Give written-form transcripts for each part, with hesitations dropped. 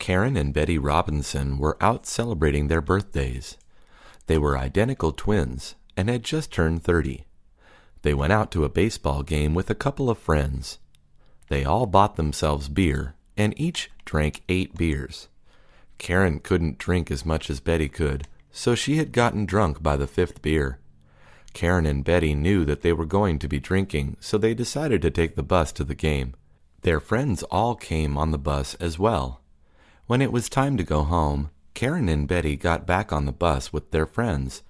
Karen and Betty Robinson were out celebrating their birthdays. They were identical twins and had just turned 30. They went out to a baseball game with a couple of friends. They all bought themselves beer, and each drank 8 beers. Karen couldn't drink as much as Betty could, so she had gotten drunk by the 5th beer. Karen and Betty knew that they were going to be drinking, so they decided to take the bus to the game. Their friends all came on the bus as well. When it was time to go home, Karen and Betty got back on the bus with their friends.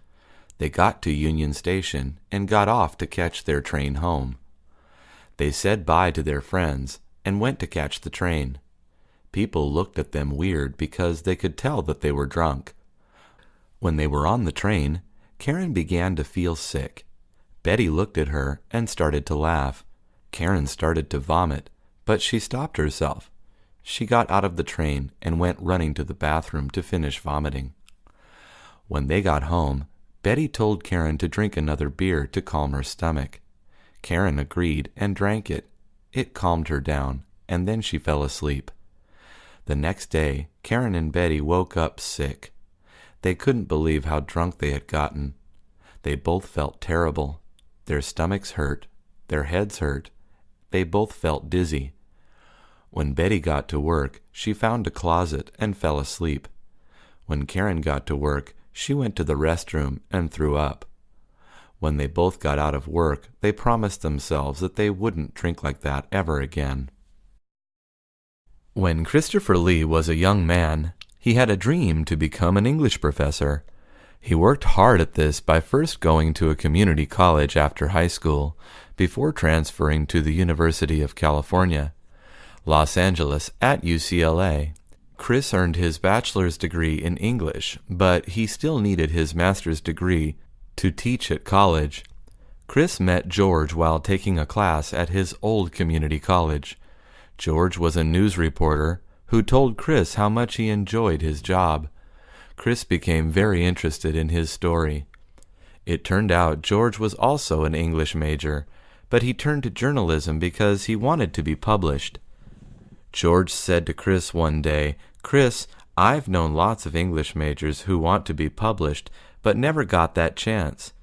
They got to Union Station and got off to catch their train home. They said bye to their friends and went to catch the train. People looked at them weird because they could tell that they were drunk. When they were on the train, Karen began to feel sick. Betty looked at her and started to laugh. Karen started to vomit, but she stopped herself. She got out of the train and went running to the bathroom to finish vomiting. When they got home, Betty told Karen to drink another beer to calm her stomach. Karen agreed and drank it. It calmed her down, and then she fell asleep. The next day, Karen and Betty woke up sick. They couldn't believe how drunk they had gotten. They both felt terrible. Their stomachs hurt. Their heads hurt. They both felt dizzy. When Betty got to work, she found a closet and fell asleep. When Karen got to work, she went to the restroom and threw up. When they both got out of work, they promised themselves that they wouldn't drink like that ever again. When Christopher Lee was a young man, he had a dream to become an English professor. He worked hard at this by first going to a community college after high school, before transferring to the University of California, Los Angeles at UCLA. Chris earned his bachelor's degree in English, but he still needed his master's degree to teach at college. Chris met George while taking a class at his old community college. George was a news reporter who told Chris how much he enjoyed his job. Chris became very interested in his story. It turned out George was also an English major, but he turned to journalism because he wanted to be published. George said to Chris one day, "Chris, I've known lots of English majors who want to be published, but never got that chance.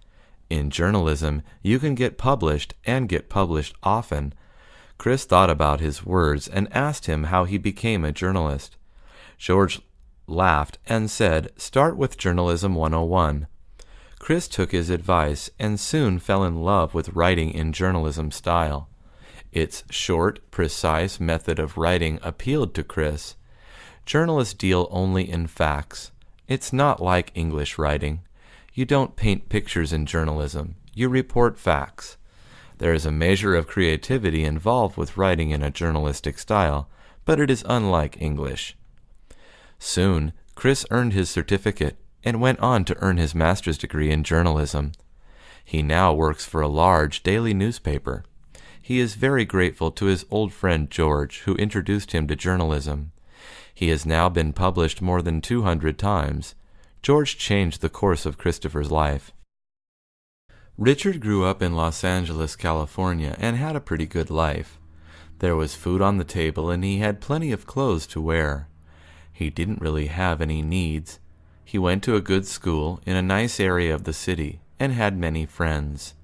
In journalism, you can get published and get published often." Chris thought about his words and asked him how he became a journalist. George laughed and said, "Start with Journalism 101. Chris took his advice and soon fell in love with writing in journalism style. Its short, precise method of writing appealed to Chris. Journalists deal only in facts. It's not like English writing. You don't paint pictures in journalism. You report facts. There is a measure of creativity involved with writing in a journalistic style, but it is unlike English." Soon, Chris earned his certificate and went on to earn his master's degree in journalism. He now works for a large daily newspaper. He is very grateful to his old friend George, who introduced him to journalism. He has now been published more than 200 times. George changed the course of Christopher's life. Richard grew up in Los Angeles, California, and had a pretty good life. There was food on the table, and he had plenty of clothes to wear. He didn't really have any needs. He went to a good school in a nice area of the city and had many friends.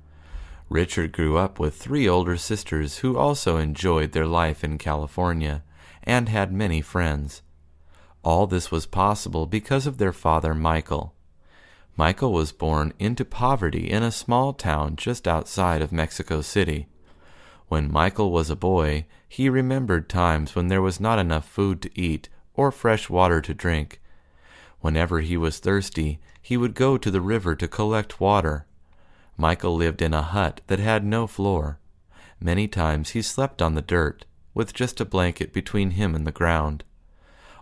Richard grew up with 3 older sisters who also enjoyed their life in California and had many friends. All this was possible because of their father, Michael. Michael was born into poverty in a small town just outside of Mexico City. When Michael was a boy, he remembered times when there was not enough food to eat or fresh water to drink. Whenever he was thirsty, he would go to the river to collect water. Michael lived in a hut that had no floor. Many times he slept on the dirt, with just a blanket between him and the ground.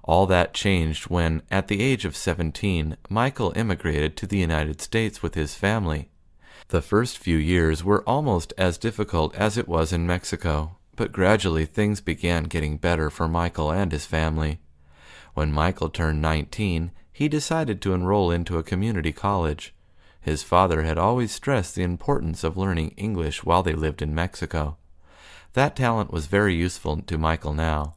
All that changed when, at the age of 17, Michael immigrated to the United States with his family. The first few years were almost as difficult as it was in Mexico, but gradually things began getting better for Michael and his family. When Michael turned 19, he decided to enroll into a community college. His father had always stressed the importance of learning English while they lived in Mexico. That talent was very useful to Michael now.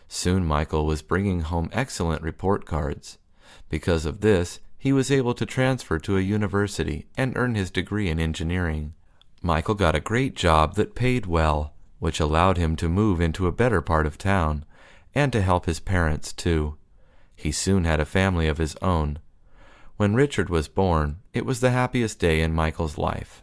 Soon Michael was bringing home excellent report cards. Because of this, he was able to transfer to a university and earn his degree in engineering. Michael got a great job that paid well, which allowed him to move into a better part of town, and to help his parents too. He soon had a family of his own. When Richard was born, it was the happiest day in Michael's life.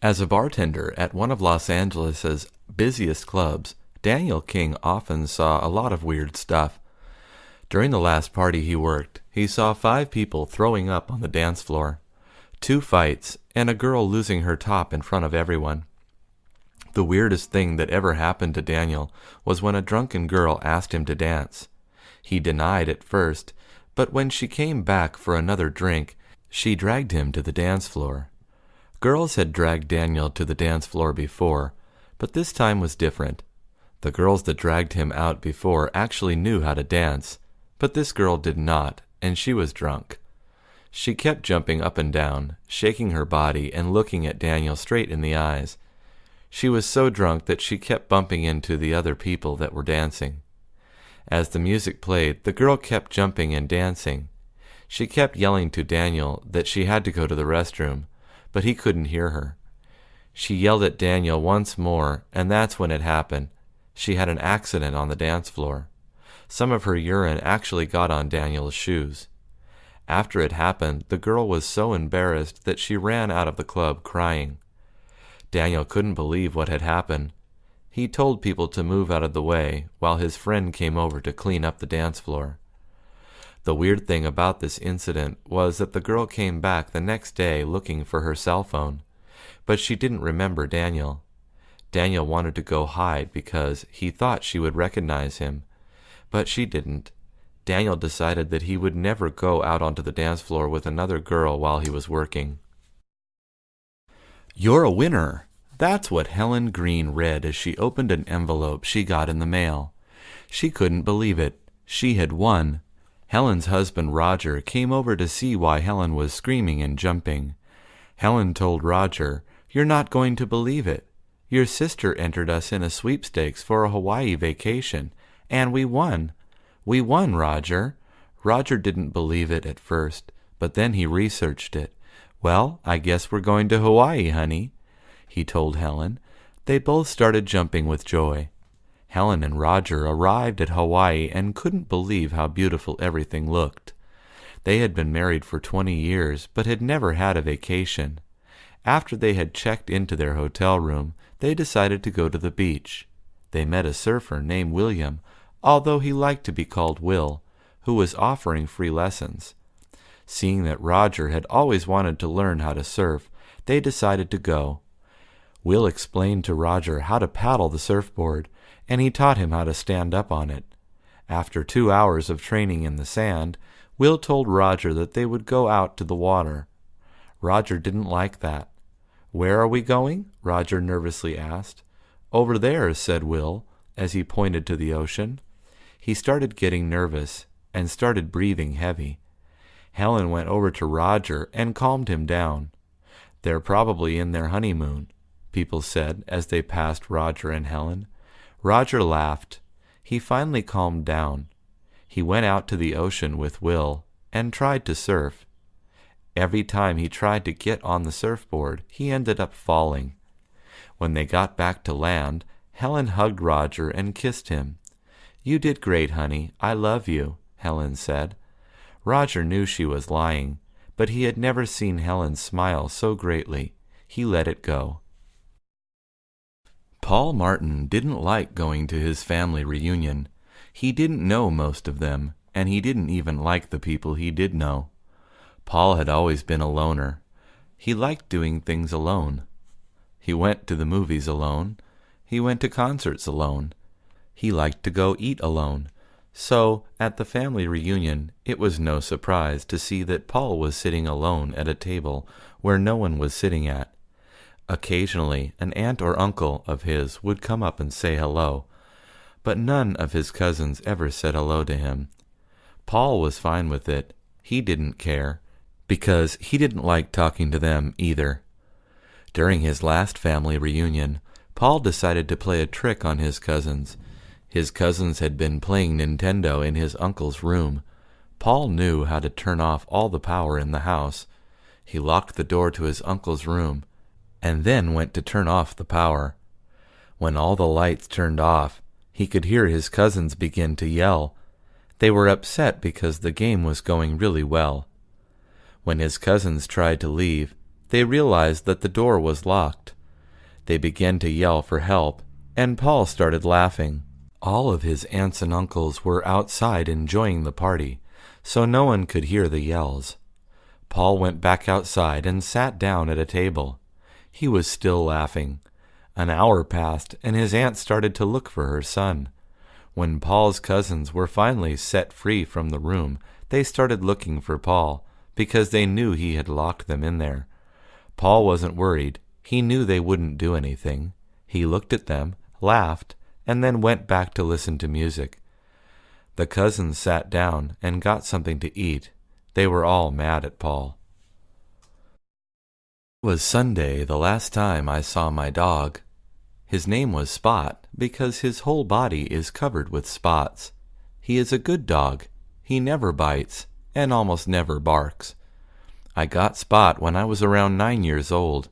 As a bartender at one of Los Angeles's busiest clubs, Daniel King often saw a lot of weird stuff. During the last party he worked, he saw 5 people throwing up on the dance floor, 2 fights, and a girl losing her top in front of everyone. The weirdest thing that ever happened to Daniel was when a drunken girl asked him to dance. He denied at first, but when she came back for another drink, she dragged him to the dance floor. Girls had dragged Daniel to the dance floor before, but this time was different. The girls that dragged him out before actually knew how to dance, but this girl did not, and she was drunk. She kept jumping up and down, shaking her body and looking at Daniel straight in the eyes. She was so drunk that she kept bumping into the other people that were dancing. As the music played, the girl kept jumping and dancing. She kept yelling to Daniel that she had to go to the restroom, but he couldn't hear her. She yelled at Daniel once more, and that's when it happened. She had an accident on the dance floor. Some of her urine actually got on Daniel's shoes. After it happened, the girl was so embarrassed that she ran out of the club crying. Daniel couldn't believe what had happened. He told people to move out of the way while his friend came over to clean up the dance floor. The weird thing about this incident was that the girl came back the next day looking for her cell phone, but she didn't remember Daniel. Daniel wanted to go hide because he thought she would recognize him, but she didn't. Daniel decided that he would never go out onto the dance floor with another girl while he was working. "You're a winner." That's what Helen Green read as she opened an envelope she got in the mail. She couldn't believe it. She had won. Helen's husband Roger came over to see why Helen was screaming and jumping. Helen told Roger, "You're not going to believe it. Your sister entered us in a sweepstakes for a Hawaii vacation, and we won. We won, Roger." Roger didn't believe it at first, but then he researched it. "Well, I guess we're going to Hawaii, honey," he told Helen. They both started jumping with joy. Helen and Roger arrived at Hawaii and couldn't believe how beautiful everything looked. They had been married for 20 years, but had never had a vacation. After they had checked into their hotel room, they decided to go to the beach. They met a surfer named William, although he liked to be called Will, who was offering free lessons. Seeing that Roger had always wanted to learn how to surf, they decided to go. Will explained to Roger how to paddle the surfboard, and he taught him how to stand up on it. After 2 hours of training in the sand, Will told Roger that they would go out to the water. Roger didn't like that. "Where are we going?" Roger nervously asked. "Over there," said Will, as he pointed to the ocean. He started getting nervous and started breathing heavy. Helen went over to Roger and calmed him down. "They're probably in their honeymoon," people said as they passed Roger and Helen. Roger laughed. He finally calmed down. He went out to the ocean with Will and tried to surf. Every time he tried to get on the surfboard, he ended up falling. When they got back to land, Helen hugged Roger and kissed him. "You did great, honey. I love you," Helen said. Roger knew she was lying, but he had never seen Helen smile so greatly. He let it go. Paul Martin didn't like going to his family reunion. He didn't know most of them, and he didn't even like the people he did know. Paul had always been a loner. He liked doing things alone. He went to the movies alone. He went to concerts alone. He liked to go eat alone. So, at the family reunion, it was no surprise to see that Paul was sitting alone at a table where no one was sitting at. Occasionally, an aunt or uncle of his would come up and say hello, but none of his cousins ever said hello to him. Paul was fine with it. He didn't care, because he didn't like talking to them either. During his last family reunion, Paul decided to play a trick on his cousins. His cousins had been playing Nintendo in his uncle's room. Paul knew how to turn off all the power in the house. He locked the door to his uncle's room, and then went to turn off the power. When all the lights turned off, he could hear his cousins begin to yell. They were upset because the game was going really well. When his cousins tried to leave, they realized that the door was locked. They began to yell for help, and Paul started laughing. All of his aunts and uncles were outside enjoying the party, so no one could hear the yells. Paul went back outside and sat down at a table. He was still laughing. An hour passed, and his aunt started to look for her son. When Paul's cousins were finally set free from the room, they started looking for Paul, because they knew he had locked them in there. Paul wasn't worried. He knew they wouldn't do anything. He looked at them, laughed, and then went back to listen to music. The cousins sat down and got something to eat. They were all mad at Paul. It was Sunday the last time I saw my dog. His name was Spot because his whole body is covered with spots. He is a good dog. He never bites and almost never barks. I got Spot when I was around 9 years old.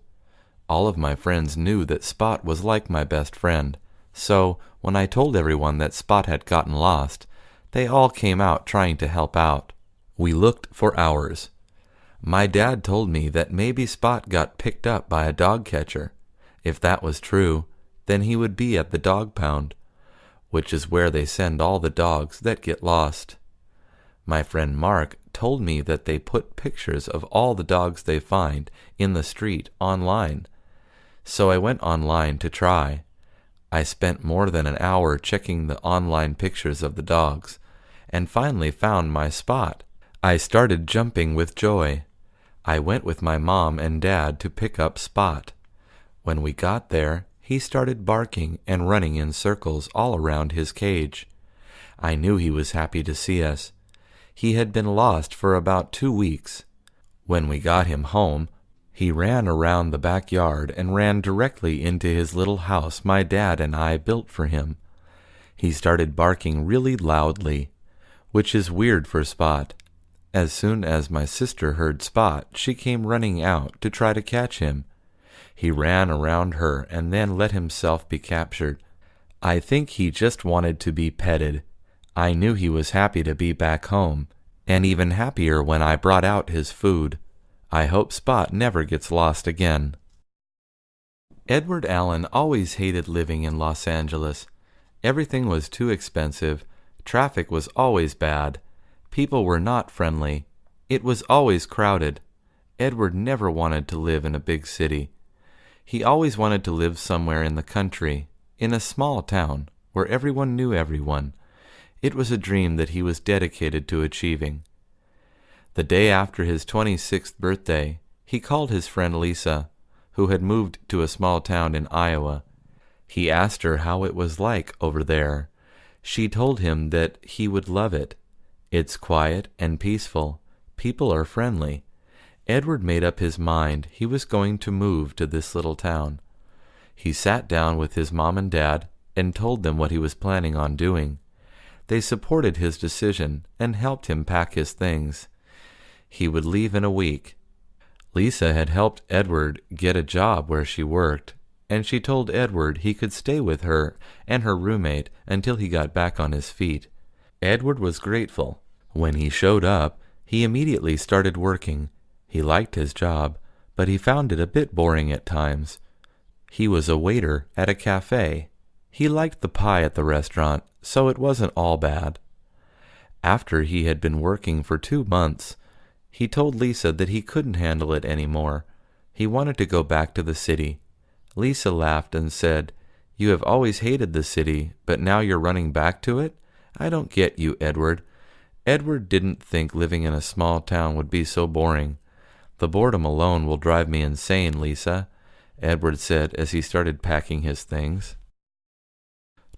All of my friends knew that Spot was like my best friend, so when I told everyone that Spot had gotten lost, they all came out trying to help out. We looked for hours. My dad told me that maybe Spot got picked up by a dog catcher. If that was true, then he would be at the dog pound, which is where they send all the dogs that get lost. My friend Mark told me that they put pictures of all the dogs they find in the street online. So I went online to try. I spent more than an hour checking the online pictures of the dogs, and finally found my Spot. I started jumping with joy. I went with my mom and dad to pick up Spot. When we got there, he started barking and running in circles all around his cage. I knew he was happy to see us. He had been lost for about 2 weeks. When we got him home, he ran around the backyard and ran directly into his little house my dad and I built for him. He started barking really loudly, which is weird for Spot. As soon as my sister heard Spot, she came running out to try to catch him. He ran around her and then let himself be captured. I think he just wanted to be petted. I knew he was happy to be back home, and even happier when I brought out his food. I hope Spot never gets lost again. Edward Allen always hated living in Los Angeles. Everything was too expensive. Traffic was always bad. People were not friendly. It was always crowded. Edward never wanted to live in a big city. He always wanted to live somewhere in the country, in a small town, where everyone knew everyone. It was a dream that he was dedicated to achieving. The day after his 26th birthday, he called his friend Lisa, who had moved to a small town in Iowa. He asked her how it was like over there. She told him that he would love it. It's quiet and peaceful. People are friendly. Edward made up his mind he was going to move to this little town. He sat down with his mom and dad and told them what he was planning on doing. They supported his decision and helped him pack his things. He would leave in a week. Lisa had helped Edward get a job where she worked, and she told Edward he could stay with her and her roommate until he got back on his feet. Edward was grateful. When he showed up, he immediately started working. He liked his job, but he found it a bit boring at times. He was a waiter at a cafe. He liked the pie at the restaurant, so it wasn't all bad. After he had been working for 2 months, he told Lisa that he couldn't handle it anymore. He wanted to go back to the city. Lisa laughed and said, "You have always hated the city, but now you're running back to it? I don't get you, Edward." Edward didn't think living in a small town would be so boring. "The boredom alone will drive me insane, Lisa," Edward said as he started packing his things.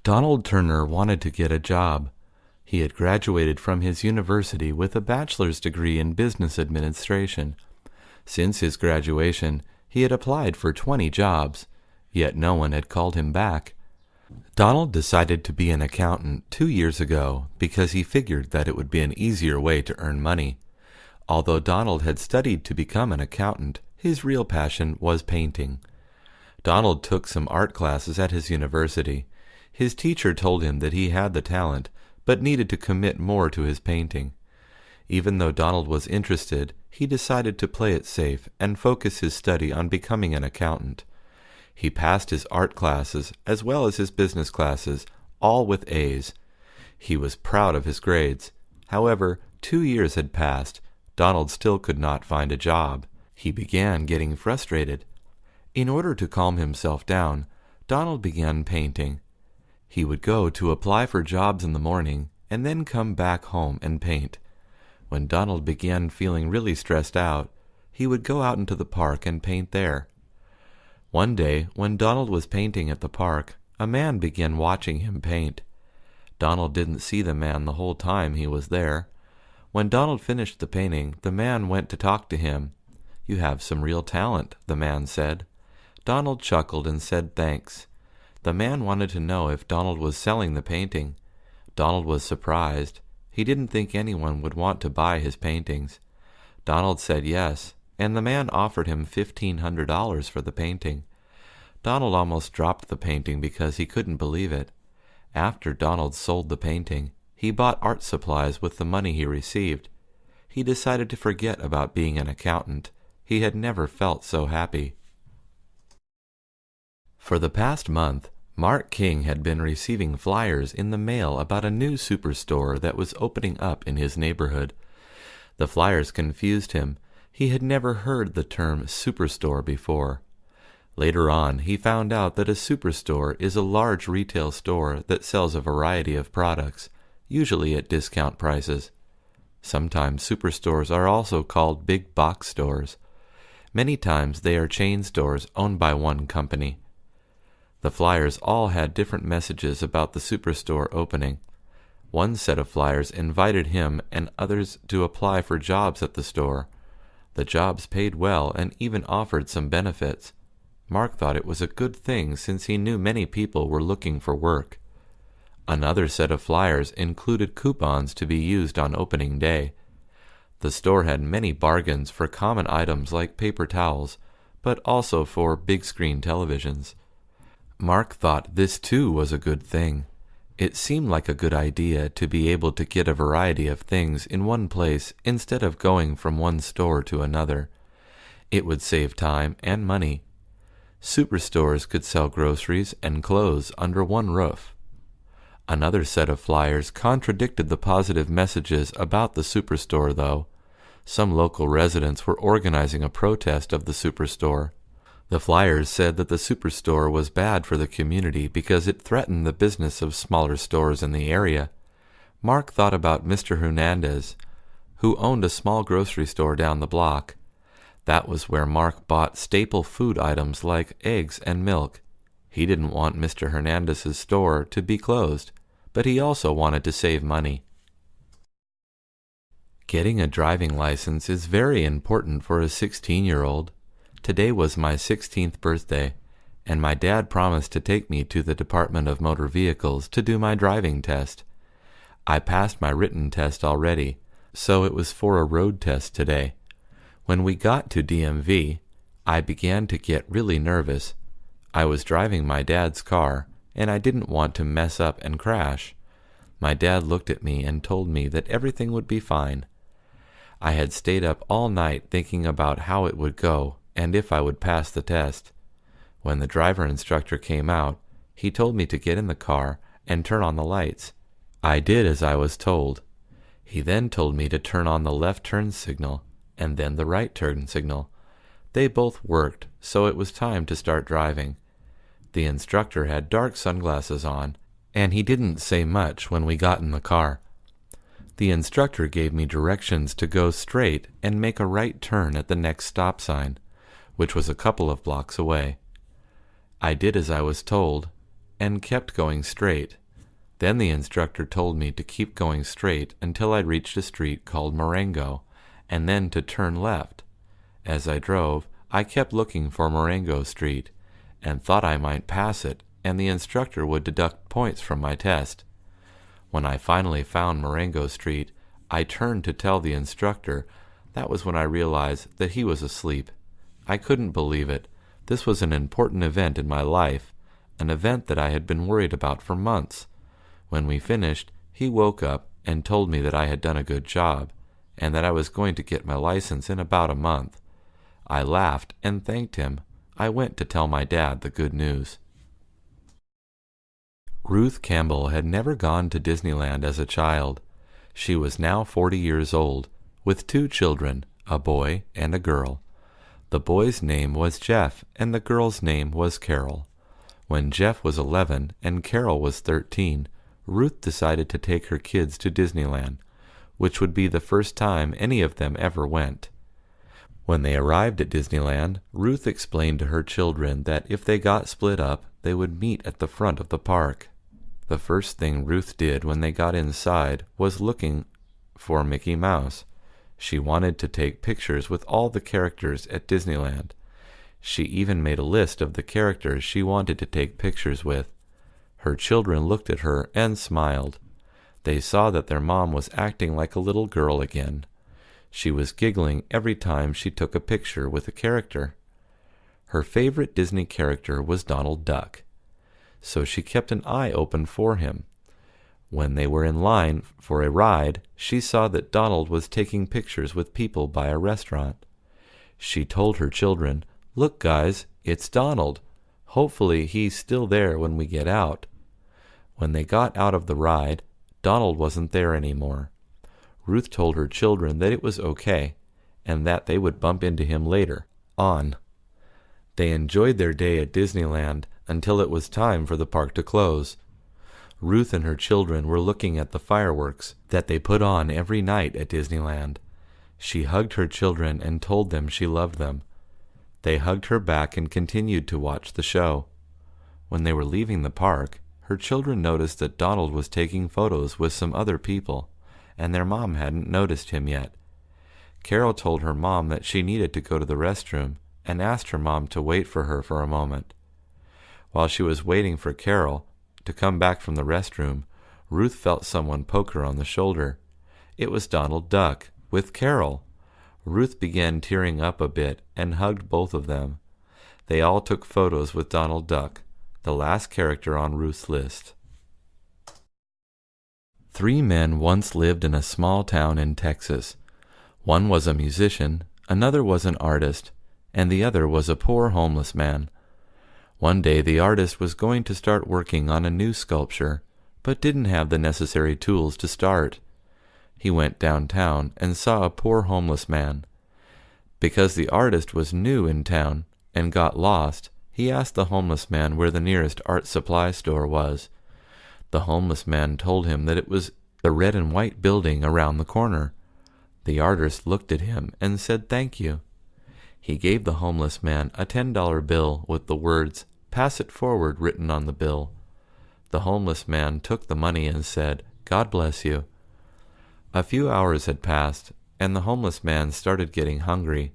Donald Turner wanted to get a job. He had graduated from his university with a bachelor's degree in business administration. Since his graduation, he had applied for 20 jobs, yet no one had called him back. Donald decided to be an accountant 2 years ago because he figured that it would be an easier way to earn money. Although Donald had studied to become an accountant, his real passion was painting. Donald took some art classes at his university. His teacher told him that he had the talent, but needed to commit more to his painting. Even though Donald was interested, he decided to play it safe and focus his study on becoming an accountant. He passed his art classes as well as his business classes, all with A's. He was proud of his grades. However, 2 years had passed. Donald still could not find a job. He began getting frustrated. In order to calm himself down, Donald began painting. He would go to apply for jobs in the morning and then come back home and paint. When Donald began feeling really stressed out, he would go out into the park and paint there. One day, when Donald was painting at the park, a man began watching him paint. Donald didn't see the man the whole time he was there. When Donald finished the painting, the man went to talk to him. "You have some real talent," the man said. Donald chuckled and said thanks. The man wanted to know if Donald was selling the painting. Donald was surprised. He didn't think anyone would want to buy his paintings. Donald said yes, and the man offered him $1,500 for the painting. Donald almost dropped the painting because he couldn't believe it. After Donald sold the painting, he bought art supplies with the money he received. He decided to forget about being an accountant. He had never felt so happy. For the past month, Mark King had been receiving flyers in the mail about a new superstore that was opening up in his neighborhood. The flyers confused him. He had never heard the term superstore before. Later on, he found out that a superstore is a large retail store that sells a variety of products, usually at discount prices. Sometimes superstores are also called big box stores. Many times they are chain stores owned by one company. The flyers all had different messages about the superstore opening. One set of flyers invited him and others to apply for jobs at the store. The jobs paid well and even offered some benefits. Mark thought it was a good thing since he knew many people were looking for work. Another set of flyers included coupons to be used on opening day. The store had many bargains for common items like paper towels, but also for big-screen televisions. Mark thought this too was a good thing. It seemed like a good idea to be able to get a variety of things in one place instead of going from one store to another. It would save time and money. Superstores could sell groceries and clothes under one roof. Another set of flyers contradicted the positive messages about the superstore, though. Some local residents were organizing a protest of the superstore. The flyers said that the superstore was bad for the community because it threatened the business of smaller stores in the area. Mark thought about Mr. Hernandez, who owned a small grocery store down the block. That was where Mark bought staple food items like eggs and milk. He didn't want Mr. Hernandez's store to be closed, but he also wanted to save money. Getting a driving license is very important for a 16-year-old. Today was my 16th birthday, and my dad promised to take me to the Department of Motor Vehicles to do my driving test. I passed my written test already, so it was for a road test today. When we got to DMV, I began to get really nervous. I was driving my dad's car, and I didn't want to mess up and crash. My dad looked at me and told me that everything would be fine. I had stayed up all night thinking about how it would go and if I would pass the test. When the driver instructor came out, he told me to get in the car and turn on the lights. I did as I was told. He then told me to turn on the left turn signal and then the right turn signal. They both worked, so it was time to start driving. The instructor had dark sunglasses on, and he didn't say much when we got in the car. The instructor gave me directions to go straight and make a right turn at the next stop sign, which was a couple of blocks away. I did as I was told, and kept going straight. Then the instructor told me to keep going straight until I reached a street called Marengo, and then to turn left. As I drove, I kept looking for Marengo Street, and thought I might pass it and the instructor would deduct points from my test. When I finally found Marengo Street, I turned to tell the instructor. That was when I realized that he was asleep. I couldn't believe it. This was an important event in my life, an event that I had been worried about for months. When we finished, he woke up and told me that I had done a good job, and that I was going to get my license in about a month. I laughed and thanked him. I went to tell my dad the good news. Ruth Campbell had never gone to Disneyland as a child. She was now 40 years old, with 2 children, a boy and a girl. The boy's name was Jeff, and the girl's name was Carol. When Jeff was 11 and Carol was 13, Ruth decided to take her kids to Disneyland, which would be the first time any of them ever went. When they arrived at Disneyland, Ruth explained to her children that if they got split up, they would meet at the front of the park. The first thing Ruth did when they got inside was looking for Mickey Mouse. She wanted to take pictures with all the characters at Disneyland. She even made a list of the characters she wanted to take pictures with. Her children looked at her and smiled. They saw that their mom was acting like a little girl again. She was giggling every time she took a picture with a character. Her favorite Disney character was Donald Duck, so she kept an eye open for him. When they were in line for a ride, she saw that Donald was taking pictures with people by a restaurant. She told her children, "Look, guys, it's Donald. Hopefully he's still there when we get out." When they got out of the ride, Donald wasn't there anymore. Ruth told her children that it was okay, and that they would bump into him later on. They enjoyed their day at Disneyland until it was time for the park to close. Ruth and her children were looking at the fireworks that they put on every night at Disneyland. She hugged her children and told them she loved them. They hugged her back and continued to watch the show. When they were leaving the park, her children noticed that Donald was taking photos with some other people, and their mom hadn't noticed him yet. Carol told her mom that she needed to go to the restroom and asked her mom to wait for her for a moment. While she was waiting for Carol to come back from the restroom, Ruth felt someone poke her on the shoulder. It was Donald Duck, with Carol. Ruth began tearing up a bit and hugged both of them. They all took photos with Donald Duck, the last character on Ruth's list. 3 men once lived in a small town in Texas. One was a musician, another was an artist, and the other was a poor homeless man. One day the artist was going to start working on a new sculpture, but didn't have the necessary tools to start. He went downtown and saw a poor homeless man. Because the artist was new in town and got lost, he asked the homeless man where the nearest art supply store was. The homeless man told him that it was the red and white building around the corner. The artist looked at him and said thank you. He gave the homeless man a $10 bill with the words, "Pass it forward," written on the bill. The homeless man took the money and said, "God bless you." A few hours had passed, and the homeless man started getting hungry.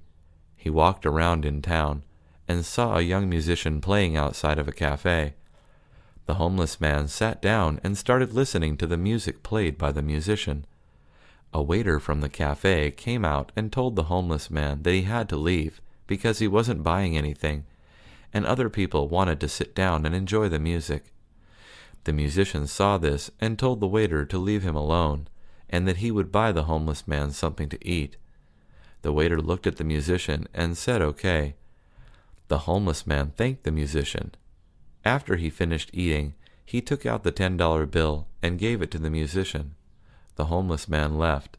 He walked around in town and saw a young musician playing outside of a cafe. The homeless man sat down and started listening to the music played by the musician. A waiter from the cafe came out and told the homeless man that he had to leave because he wasn't buying anything, and other people wanted to sit down and enjoy the music. The musician saw this and told the waiter to leave him alone, and that he would buy the homeless man something to eat. The waiter looked at the musician and said okay. The homeless man thanked the musician. After he finished eating, he took out the $10 bill and gave it to the musician. The homeless man left.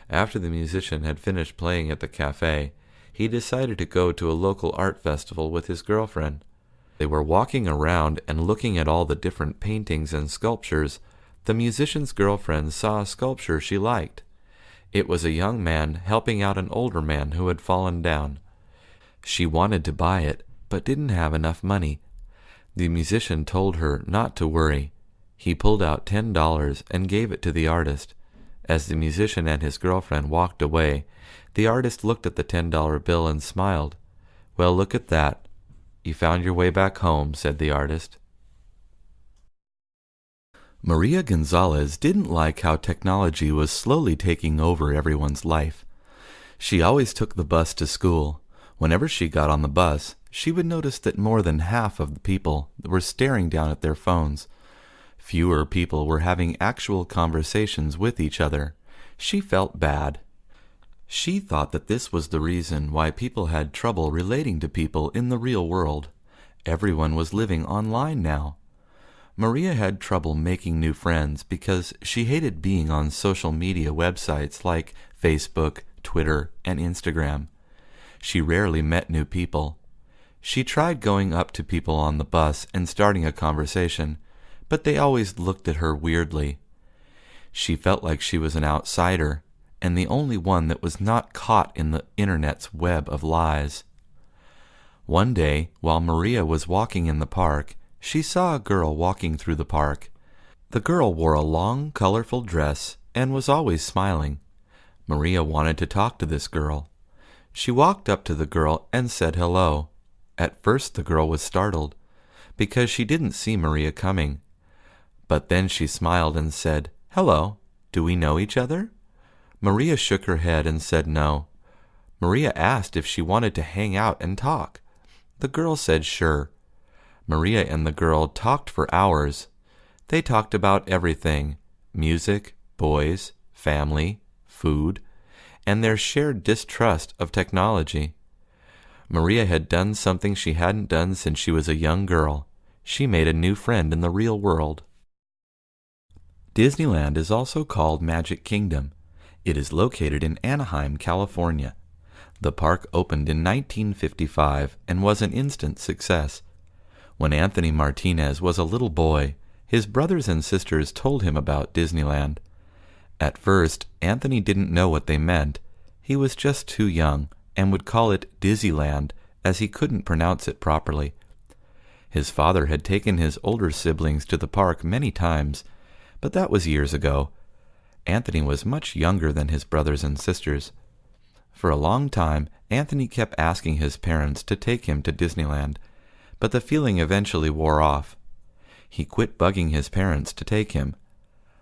After the musician had finished playing at the cafe, he decided to go to a local art festival with his girlfriend. They were walking around and looking at all the different paintings and sculptures. The musician's girlfriend saw a sculpture she liked. It was a young man helping out an older man who had fallen down. She wanted to buy it, but didn't have enough money. The musician told her not to worry. He pulled out $10 and gave it to the artist. As the musician and his girlfriend walked away, the artist looked at the $10 bill and smiled. "Well, look at that. You found your way back home," said the artist. Maria Gonzalez didn't like how technology was slowly taking over everyone's life. She always took the bus to school. Whenever she got on the bus, she would notice that more than half of the people were staring down at their phones. Fewer people were having actual conversations with each other. She felt bad. She thought that this was the reason why people had trouble relating to people in the real world. Everyone was living online now. Maria had trouble making new friends because she hated being on social media websites like Facebook, Twitter, and Instagram. She rarely met new people. She tried going up to people on the bus and starting a conversation, but they always looked at her weirdly. She felt like she was an outsider, and the only one that was not caught in the internet's web of lies. One day, while Maria was walking in the park, she saw a girl walking through the park. The girl wore a long, colorful dress and was always smiling. Maria wanted to talk to this girl. She walked up to the girl and said hello. At first the girl was startled, because she didn't see Maria coming. But then she smiled and said, "Hello, do we know each other?" Maria shook her head and said no. Maria asked if she wanted to hang out and talk. The girl said sure. Maria and the girl talked for hours. They talked about everything: music, boys, family, food, and their shared distrust of technology. Maria had done something she hadn't done since she was a young girl. She made a new friend in the real world. Disneyland is also called Magic Kingdom. It is located in Anaheim, California. The park opened in 1955 and was an instant success. When Anthony Martinez was a little boy, his brothers and sisters told him about Disneyland. At first, Anthony didn't know what they meant. He was just too young and would call it Dizzyland, as he couldn't pronounce it properly. His father had taken his older siblings to the park many times, but that was years ago. Anthony was much younger than his brothers and sisters. For a long time, Anthony kept asking his parents to take him to Disneyland, but the feeling eventually wore off. He quit bugging his parents to take him.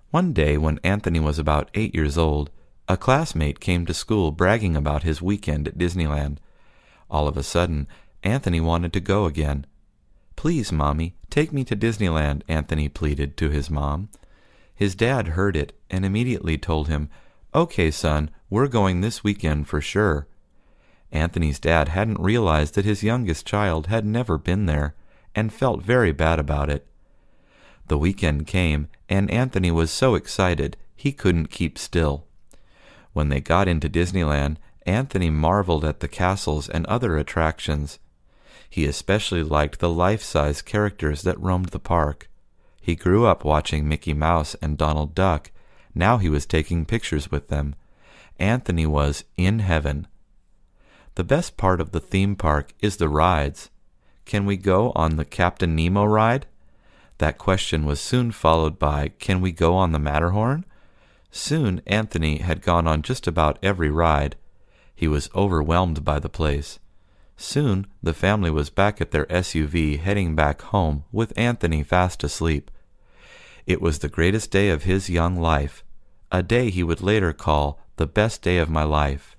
One day, when Anthony was about 8 years old, a classmate came to school bragging about his weekend at Disneyland. All of a sudden, Anthony wanted to go again. "Please, Mommy, take me to Disneyland," Anthony pleaded to his mom. His dad heard it and immediately told him, "Okay, son, we're going this weekend for sure." Anthony's dad hadn't realized that his youngest child had never been there, and felt very bad about it. The weekend came, and Anthony was so excited he couldn't keep still. When they got into Disneyland, Anthony marveled at the castles and other attractions. He especially liked the life-size characters that roamed the park. He grew up watching Mickey Mouse and Donald Duck. Now he was taking pictures with them. Anthony was in heaven. The best part of the theme park is the rides. Can we go on the Captain Nemo ride? That question was soon followed by, can we go on the Matterhorn? Soon Anthony had gone on just about every ride. He was overwhelmed by the place. Soon the family was back at their SUV heading back home with Anthony fast asleep. It was the greatest day of his young life, a day he would later call the best day of my life.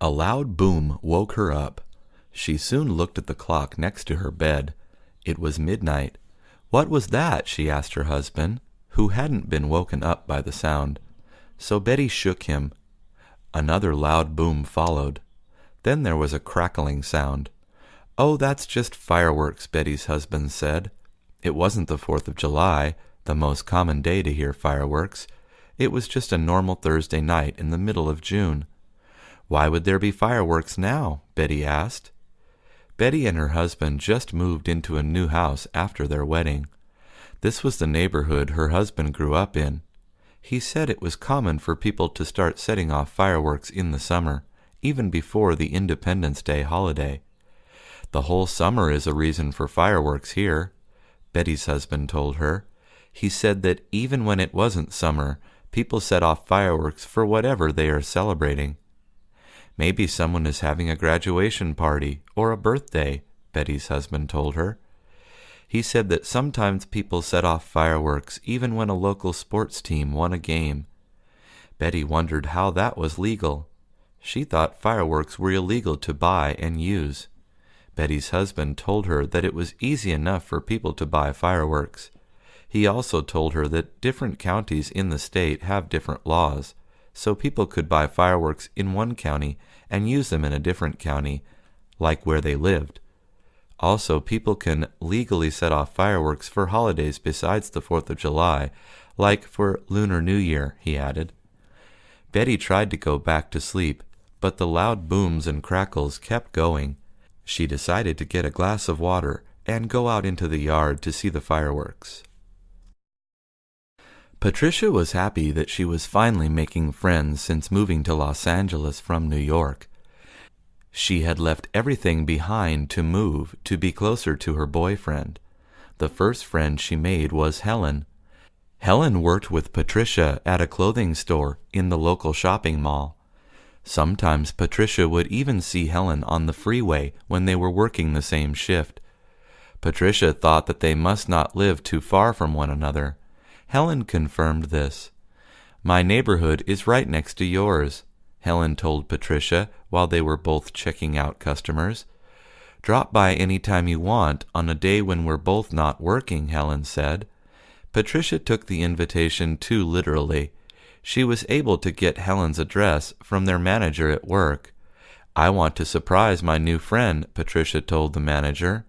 A loud boom woke her up. She soon looked at the clock next to her bed. It was midnight. What was that? She asked her husband, who hadn't been woken up by the sound. So Betty shook him. Another loud boom followed. Then there was a crackling sound. "Oh, that's just fireworks," Betty's husband said. It wasn't the 4th of July, the most common day to hear fireworks. It was just a normal Thursday night in the middle of June. "Why would there be fireworks now?" Betty asked. Betty and her husband just moved into a new house after their wedding. This was the neighborhood her husband grew up in. He said it was common for people to start setting off fireworks in the summer, even before the Independence Day holiday. "The whole summer is a reason for fireworks here," Betty's husband told her. He said that even when it wasn't summer, people set off fireworks for whatever they are celebrating. "Maybe someone is having a graduation party or a birthday," Betty's husband told her. He said that sometimes people set off fireworks even when a local sports team won a game. Betty wondered how that was legal. She thought fireworks were illegal to buy and use. Betty's husband told her that it was easy enough for people to buy fireworks. He also told her that different counties in the state have different laws, so people could buy fireworks in one county and use them in a different county, like where they lived. Also, people can legally set off fireworks for holidays besides the 4th of July, like for Lunar New Year, he added. Betty tried to go back to sleep, but the loud booms and crackles kept going. She decided to get a glass of water and go out into the yard to see the fireworks. Patricia was happy that she was finally making friends since moving to Los Angeles from New York. She had left everything behind to move to be closer to her boyfriend. The first friend she made was Helen. Helen worked with Patricia at a clothing store in the local shopping mall. Sometimes Patricia would even see Helen on the freeway when they were working the same shift. Patricia thought that they must not live too far from one another. Helen confirmed this. "My neighborhood is right next to yours," Helen told Patricia while they were both checking out customers. "Drop by any time you want on a day when we're both not working," Helen said. Patricia took the invitation too literally. She was able to get Helen's address from their manager at work. "I want to surprise my new friend," Patricia told the manager.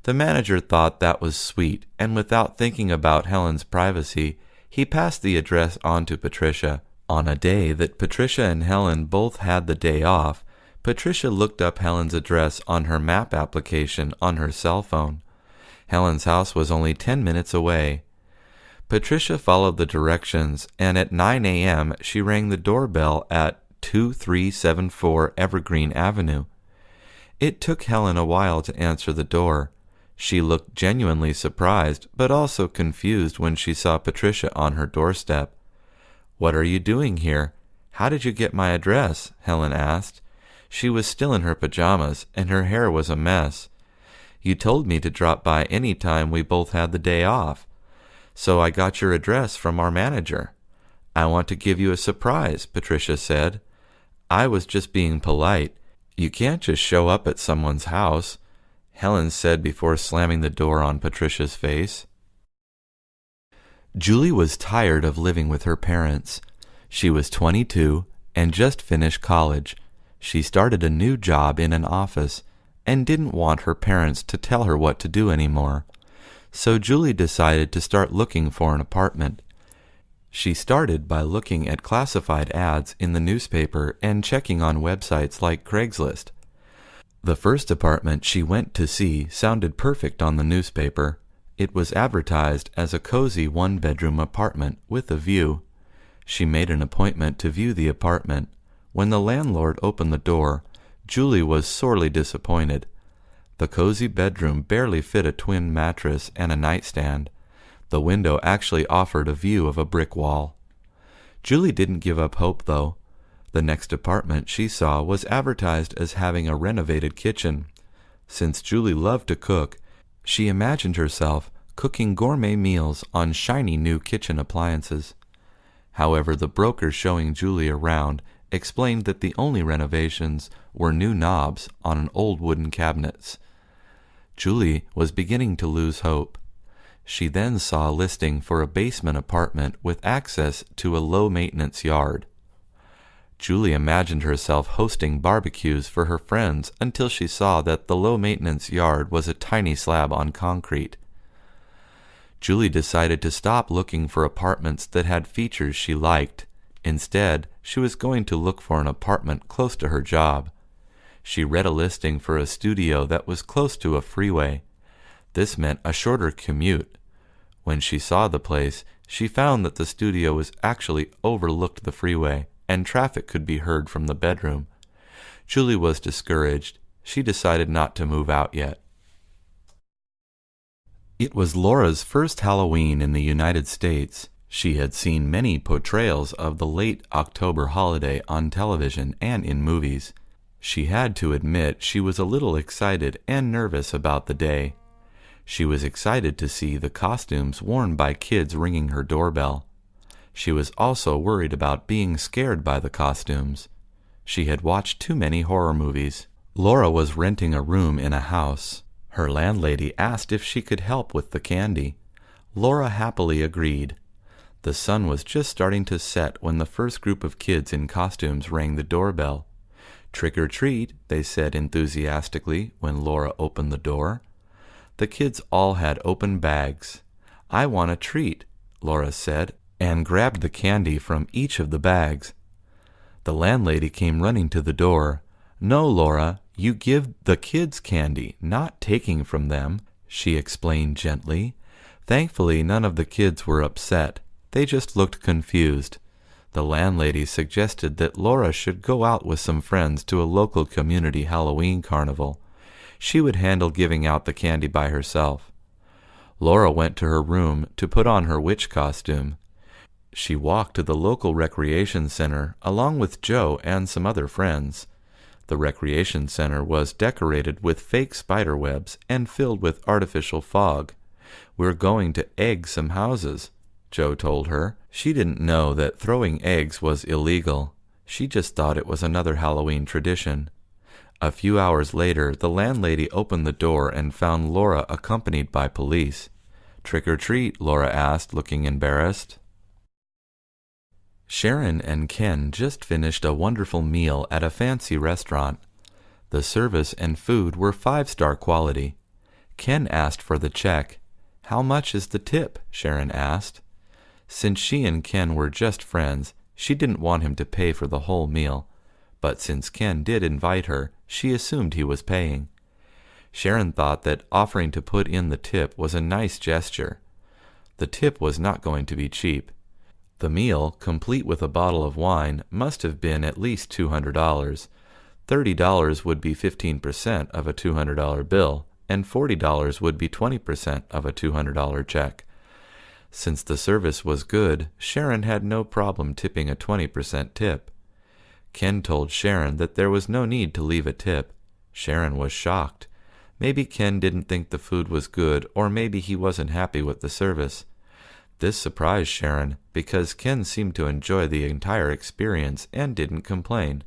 The manager thought that was sweet, and without thinking about Helen's privacy, he passed the address on to Patricia. On a day that Patricia and Helen both had the day off, Patricia looked up Helen's address on her map application on her cell phone. Helen's house was only 10 minutes away. Patricia followed the directions, and at 9 a.m. she rang the doorbell at 2374 Evergreen Avenue. It took Helen a while to answer the door. She looked genuinely surprised, but also confused when she saw Patricia on her doorstep. "What are you doing here? How did you get my address?" Helen asked. She was still in her pajamas, and her hair was a mess. "You told me to drop by any time we both had the day off. So I got your address from our manager." "I want to give you a surprise," Patricia said. "I was just being polite. You can't just show up at someone's house," Helen said before slamming the door on Patricia's face. Julie was tired of living with her parents. She was 22 and just finished college. She started a new job in an office and didn't want her parents to tell her what to do anymore. So Julie decided to start looking for an apartment. She started by looking at classified ads in the newspaper and checking on websites like Craigslist. The first apartment she went to see sounded perfect on the newspaper. It was advertised as a cozy one-bedroom apartment with a view. She made an appointment to view the apartment. When the landlord opened the door, Julie was sorely disappointed. The cozy bedroom barely fit a twin mattress and a nightstand. The window actually offered a view of a brick wall. Julie didn't give up hope, though. The next apartment she saw was advertised as having a renovated kitchen. Since Julie loved to cook, she imagined herself cooking gourmet meals on shiny new kitchen appliances. However, the broker showing Julie around explained that the only renovations were new knobs on an old wooden cabinets. Julie was beginning to lose hope. She then saw a listing for a basement apartment with access to a low-maintenance yard. Julie imagined herself hosting barbecues for her friends until she saw that the low-maintenance yard was a tiny slab on concrete. Julie decided to stop looking for apartments that had features she liked. Instead, she was going to look for an apartment close to her job. She read a listing for a studio that was close to a freeway. This meant a shorter commute. When she saw the place, she found that the studio was actually overlooked the freeway, and traffic could be heard from the bedroom. Julie was discouraged. She decided not to move out yet. It was Laura's first Halloween in the United States. She had seen many portrayals of the late October holiday on television and in movies. She had to admit she was a little excited and nervous about the day. She was excited to see the costumes worn by kids ringing her doorbell. She was also worried about being scared by the costumes. She had watched too many horror movies. Laura was renting a room in a house. Her landlady asked if she could help with the candy. Laura happily agreed. The sun was just starting to set when the first group of kids in costumes rang the doorbell. "Trick or treat," they said enthusiastically when Laura opened the door. The kids all had open bags. "I want a treat," Laura said, and grabbed the candy from each of the bags. The landlady came running to the door. "No, Laura, you give the kids candy, not taking from them," she explained gently. Thankfully, none of the kids were upset. They just looked confused. The landlady suggested that Laura should go out with some friends to a local community Halloween carnival. She would handle giving out the candy by herself. Laura went to her room to put on her witch costume. She walked to the local recreation center along with Joe and some other friends. The recreation center was decorated with fake spider webs and filled with artificial fog. "We're going to egg some houses," Joe told her. She didn't know that throwing eggs was illegal. She just thought it was another Halloween tradition. A few hours later, the landlady opened the door and found Laura accompanied by police. "Trick or treat?" Laura asked, looking embarrassed. Sharon and Ken just finished a wonderful meal at a fancy restaurant. The service and food were 5-star quality. Ken asked for the check. "How much is the tip?" Sharon asked. Since she and Ken were just friends, she didn't want him to pay for the whole meal. But since Ken did invite her, she assumed he was paying. Sharon thought that offering to put in the tip was a nice gesture. The tip was not going to be cheap. The meal, complete with a bottle of wine, must have been at least $200. $30 would be 15% of a $200 bill, and $40 would be 20% of a $200 check. Since the service was good, Sharon had no problem tipping a 20% tip. Ken told Sharon that there was no need to leave a tip. Sharon was shocked. Maybe Ken didn't think the food was good, or maybe he wasn't happy with the service. This surprised Sharon, because Ken seemed to enjoy the entire experience and didn't complain.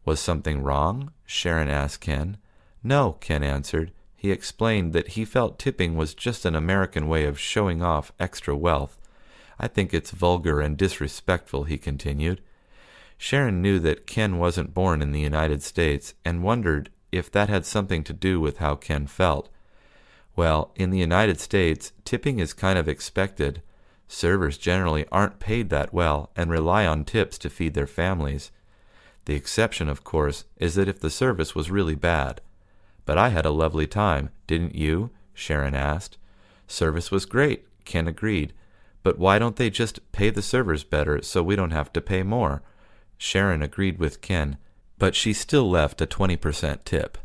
"Was something wrong?" Sharon asked Ken. "No," Ken answered. He explained that he felt tipping was just an American way of showing off extra wealth. "I think it's vulgar and disrespectful," he continued. Sharon knew that Ken wasn't born in the United States and wondered if that had something to do with how Ken felt. Well, in the United States, tipping is kind of expected. Servers generally aren't paid that well and rely on tips to feed their families. The exception, of course, is that if the service was really bad. "But I had a lovely time, didn't you?" Sharon asked. "Service was great," Ken agreed. "But why don't they just pay the servers better so we don't have to pay more?" Sharon agreed with Ken, but she still left a 20% tip.